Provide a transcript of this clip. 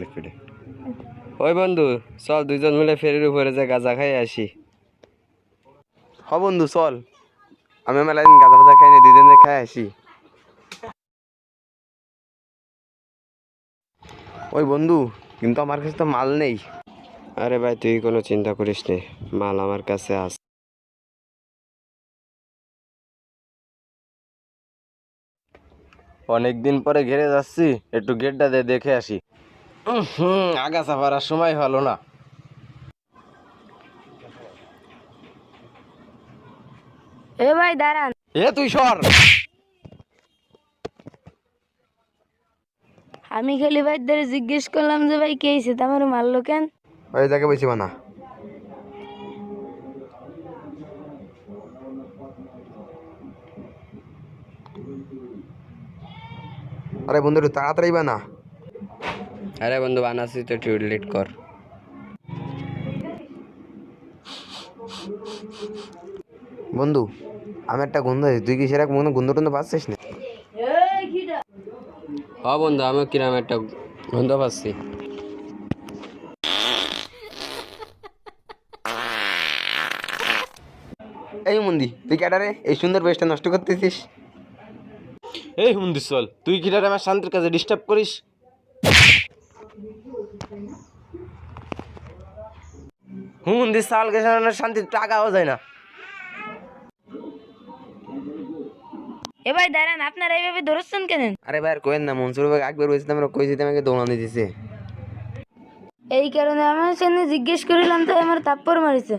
লিকুইডে। ওই বন্ধু চল দুইজন মিলে ফেরির উপরে যে গাঁজা খাই আসি। হ বন্ধু চল, আমি মেলা দিন গাঁজা ফাজা খাই না, দুইজন খাই আসি। ওই বন্ধু কিন্তু আমার কাছে তো মাল নেই। আরে ভাই তুই কোনো চিন্তা করিস নে, মাল আমার কাছে আছে। অনেকদিন পরে ঘেরে যাচ্ছি, একটু গেটটা দেখে আসি। আগাছা পারার সময় হলো না। এ ভাই দাঁড়ান। এ তুই সর। আমি খালি ভাই ধরে জিজ্ঞেস করলাম যে ভাই কে হয়েছে, আমার মারলো কেন? ওই জায়গায় বসি বানা। আরে বন্ধু একটু তাড়াতাড়ি বানা। আরে বন্ধু বানাচ্ছি তো, একটু ডিলিট কর। বন্ধু আমি একটা গন্ধ আছে, তুই কি সেরকম কোনো গন্ধ টন্ধ পাচ্ছিস না? হ্যাঁ বন্ধু আমি কিরম একটা গন্ধ পাচ্ছি। এই মন্দি তুই ক্যাডারে এই সুন্দর বেশটা নষ্ট করতেছিস? এই হুমদি চল, তুই কি আমার শান্তির কাছে ডিস্টার্ব করিস? হুমন্দি সাল গেছে শান্তি টাকাও যায় না। এ ভাই দাঁড়ান, আপনারা এইভাবে ধরছেন কেন? আরে ভাই আর কোয়েন না, মনসুর ভাই একবার বলছিলাম আমরা কইছি আমাকে দৌড়ানি দিছে। এই কারণে আমার সামনে জিজ্ঞেস করিলাম, তাই আমার থাপ্পড় মারিছে।